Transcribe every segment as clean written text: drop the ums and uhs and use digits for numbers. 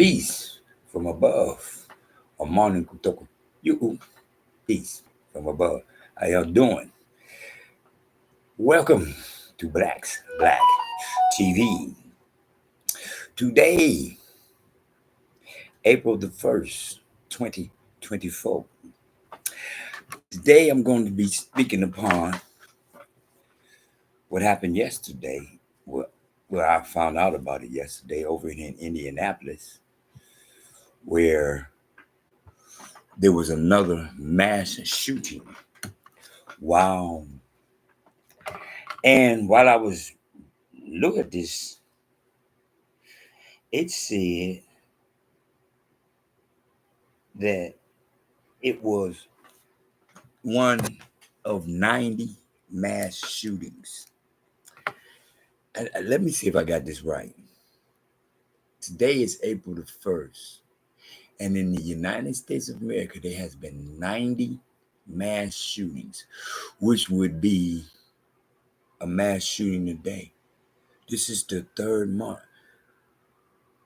Peace from above. A morning kutoka. You peace from above. How y'all doing? Welcome to Black TV. Today, April the 1st, 2024. Today I'm going to be speaking upon what happened yesterday. Well, I found out about it yesterday over in Indianapolis, where there was another mass shooting. Wow. And while I was looking at this, it said that it was one of 90 mass shootings. Let me see if I got this right. Today is April the 1st. And in the United States of America, there has been 90 mass shootings, which would be a mass shooting a day. This is the third month.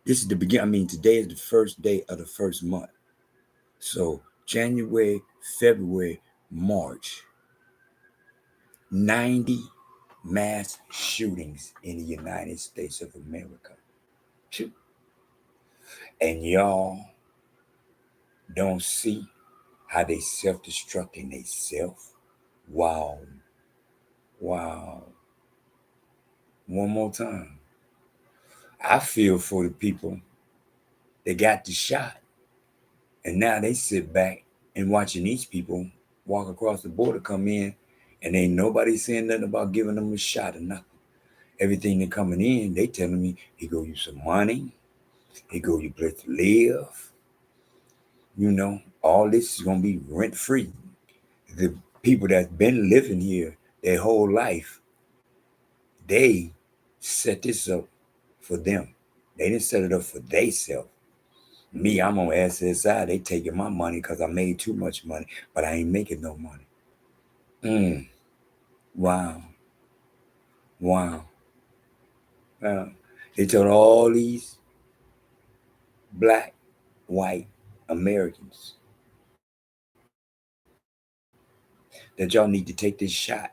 This is the beginning. I mean, today is the first day of the first month. So January, February, March, 90 mass shootings in the United States of America. And y'all don't see how they self-destructing themselves. Wow. Wow. One more time. I feel for the people that got the shot. And now they sit back and watching these people walk across the border, come in, and ain't nobody saying nothing about giving them a shot or nothing. Everything they coming in, they telling me, he go you some money, he go you place to live. You know, all this is gonna be rent free. The people that's been living here their whole life, they set this up for them. They didn't set it up for theyself. Me, I'm on SSI. They taking my money because I made too much money, but I ain't making no money. Wow. Wow. They told all these black, white Americans that y'all need to take this shot.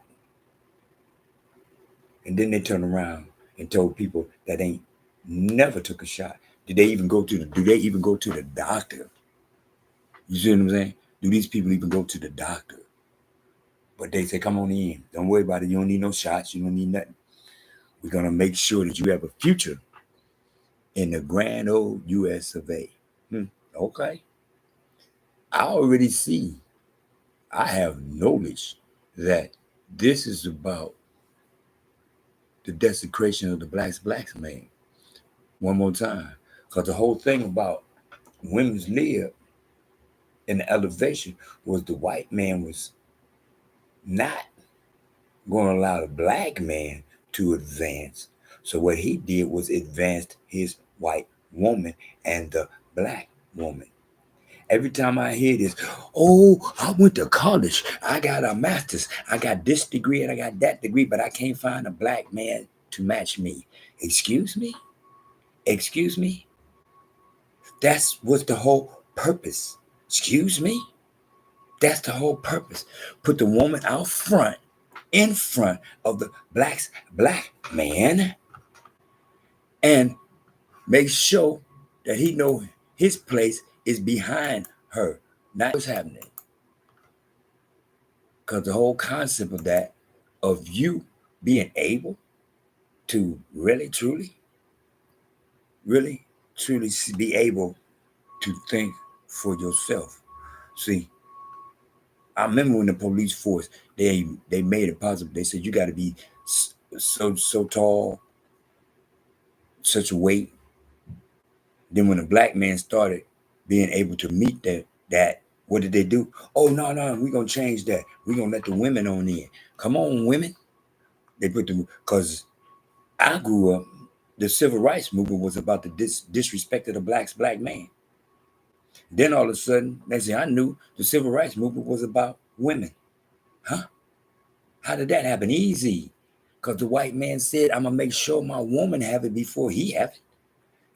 And then they turn around and told people that ain't never took a shot. Do they even go to the doctor? You see what I'm saying? Do these people even go to the doctor? But they say, come on in. Don't worry about it. You don't need no shots. You don't need nothing. We're going to make sure that you have a future in the grand old US of A. Okay. I already see. I have knowledge that this is about the desecration of the black man. One more time. Because the whole thing about women's lib and the elevation was the white man was not going to allow the black man to advance. So what he did was advanced his white woman and the black woman. Every time I hear this, oh, I went to college, I got a master's, I got this degree and I got that degree, but I can't find a black man to match me. Excuse me? Excuse me? That's what's the whole purpose. Excuse me? That's the whole purpose. Put the woman out front, in front of the black man, and make sure that he know his place is behind her, not what's happening. Because the whole concept of that, of you being able to really, truly be able to think for yourself. See, I remember when the police force, they made it possible. They said you got to be so tall, such a weight. Then when a black man started being able to meet that, what did they do? Oh, no, we're going to change that. We're going to let the women on in. Come on, women. They put the, because I grew up, the civil rights movement was about the disrespect of the black man. Then all of a sudden, next thing I knew, the civil rights movement was about women. Huh? How did that happen? Easy. Because the white man said, I'm going to make sure my woman have it before he have it.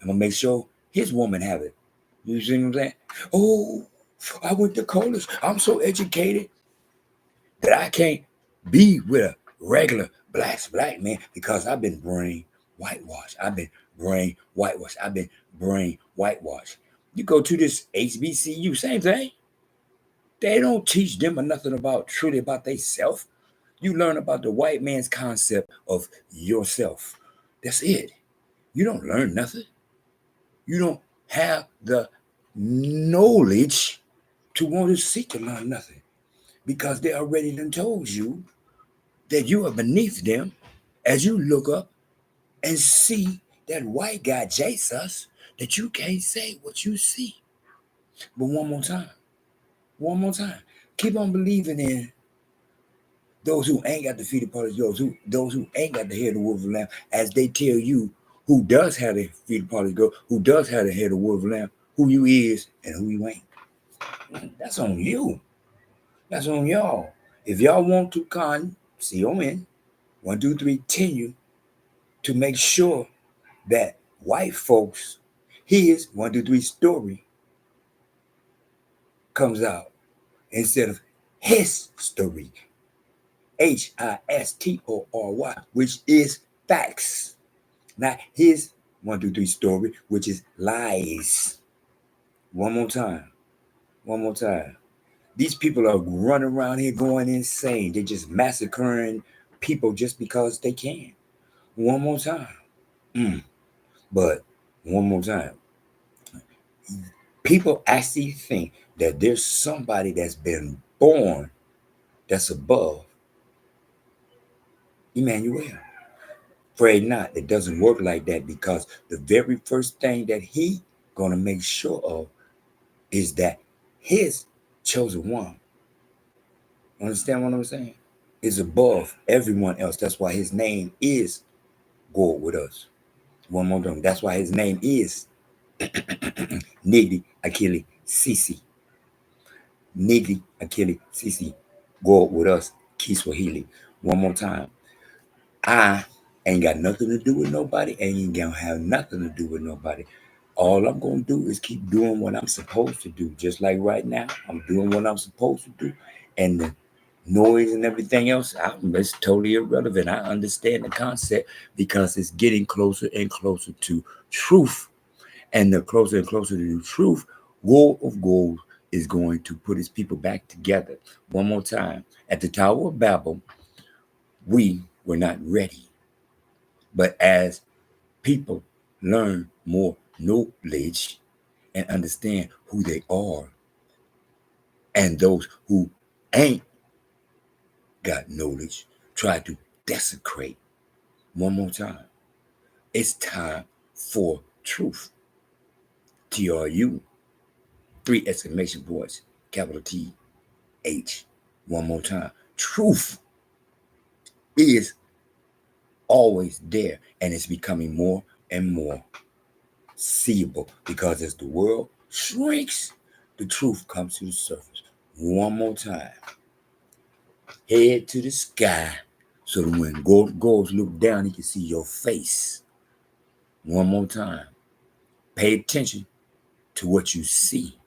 I'm going to make sure His woman have it. You see what I'm saying? Oh, I went to college. I'm so educated that I can't be with a regular black man because I've been brain whitewashed. I've been brain whitewashed. I've been brain whitewashed. You go to this HBCU, same thing. They don't teach them nothing about truly about they self. You learn about the white man's concept of yourself. That's it. You don't learn nothing. You don't have the knowledge to want to seek to learn nothing because they already done told you that you are beneath them as you look up and see that white guy Jesus, that you can't say what you see. But one more time, keep on believing in those who ain't got the feet of parties, those who ain't got the head of the wolf of the lamb, as they tell you who does have the feet of parties, who does have the head of the wolf of the lamb, who you is and who you ain't. That's on you. That's on y'all. If y'all want to CON 1, 2, 3 continue to make sure that white folks, his 1, 2, 3 story comes out instead of his story, HISTORY, which is facts, not his 1, 2, 3 story, which is lies. One more time. These people are running around here going insane. They're just massacring people just because they can. One more time. But one more time. People actually think that there's somebody that's been born that's above Emmanuel. Pray not. It doesn't work like that because the very first thing that he gonna make sure of is that his chosen one, understand what I'm saying, is above everyone else. That's why his name is God with us. One more time. That's why his name is Nigdi Akili Sisi. Nigdi Akili Sisi. God with us. Kiswahili. One more time. I ain't got nothing to do with nobody. Ain't gonna have nothing to do with nobody. All I'm gonna do is keep doing what I'm supposed to do. Just like right now, I'm doing what I'm supposed to do. And the noise and everything else, it's totally irrelevant. I understand the concept because it's getting closer and closer to truth. And the closer and closer to the truth, War of Gold is going to put his people back together. One more time. At the Tower of Babel, we were not ready. But as people learn more knowledge and understand who they are, and those who ain't got knowledge try to desecrate. One more time. It's time for truth. TRU. 3 exclamation points. Capital TH. One more time. Truth is always there, and it's becoming more and more seeable because as the world shrinks, the truth comes to the surface. One more time. Head to the sky so that when goals look down, he can see your face. One more time. Pay attention to what you see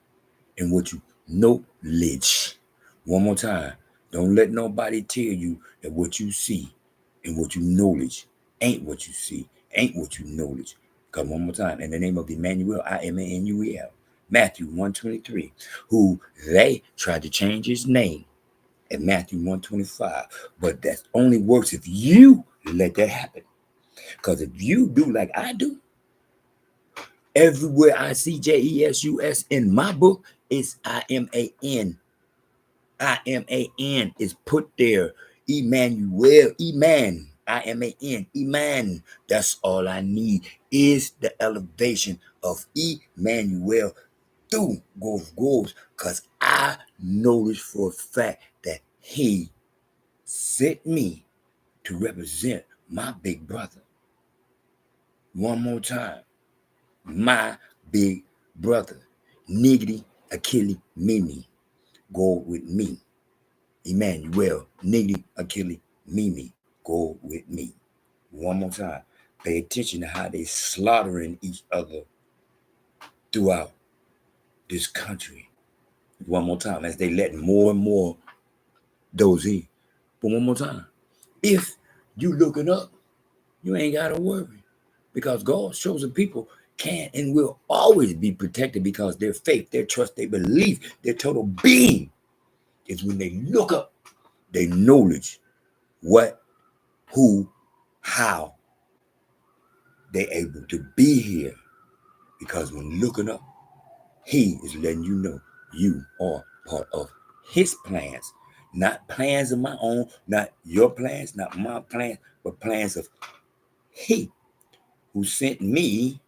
and what you knowledge. One more time. Don't let nobody tell you that what you see and what you knowledge ain't what you see, ain't what you knowledge. Come one more time. In the name of Emmanuel, Imanuel. Matthew 1:23, who they tried to change his name at Matthew 1:25. But that only works if you let that happen. Because if you do like I do, everywhere I see Jesus in my book, it's IMAN. IMAN is put there. Emmanuel, Iman. IMAN, Iman. That's all I need is the elevation of Emmanuel through goals. Because I noticed for a fact that he sent me to represent my big brother. One more time. My big brother. Niggity Achille Mimi. Go with me. Emmanuel. Niggity Achille Mimi. Go with me. One more time. Pay attention to how they slaughtering each other throughout this country. One more time, as they let more and more those in. But one more time, if you looking up, you ain't got to worry, because God's chosen people can and will always be protected, because their faith, their trust, their belief, their total being is when they look up, they knowledge what, who, how they able to be here. Because when looking up, he is letting you know you are part of his plans. Not plans of my own, not your plans, not my plans, but plans of he who sent me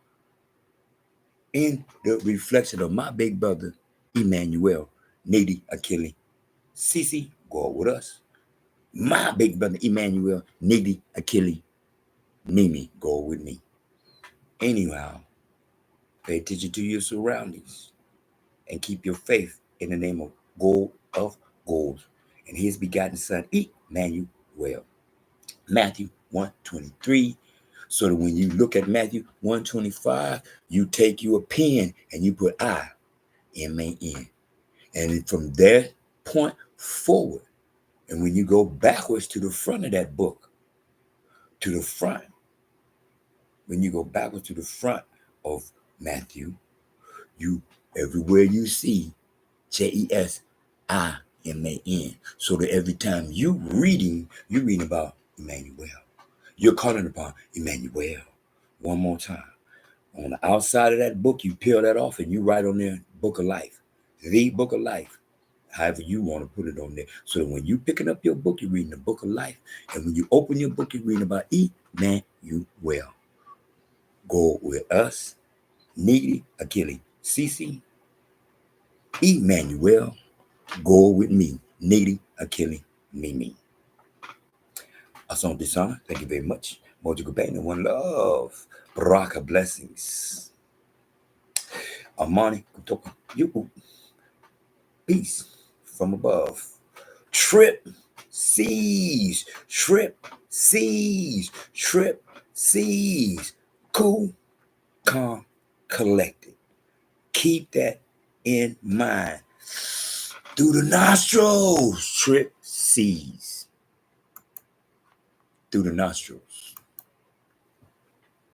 in the reflection of my big brother, Emmanuel, Nady, Achille, Cece, God with us. My big brother, Emmanuel, Nady, Achille, Mimi, God with me. Anyhow, pay attention to your surroundings and keep your faith in the name of God of goals and his begotten son, Emmanuel. Matthew 1:23. So that when you look at Matthew 1:25, you take you a pen and you put I-M-A-N. And from that point forward, and when you go backwards to the front of that book, to the front, when you go backwards to the front of Matthew, you everywhere you see JesIman. So that every time you reading about Emmanuel. You're calling upon Emmanuel. One more time. On the outside of that book, you peel that off and you write on there, Book of Life. The Book of Life. However you want to put it on there. So that when you picking up your book, you're reading the Book of Life. And when you open your book, you're reading about Emmanuel. Go with us. Nady, Achille, Cece, Emmanuel. Go with me. Nady, Achille, Mimi. Asante Dishana, thank you very much. Mojo Gabane, one love. Baraka blessings. Amani, kutoka you. Peace from above. Trip seas. Trip seas. Trip seas. Cool, calm, collected. Keep that in mind. Through the nostrils. Trip seas. Through the nostrils.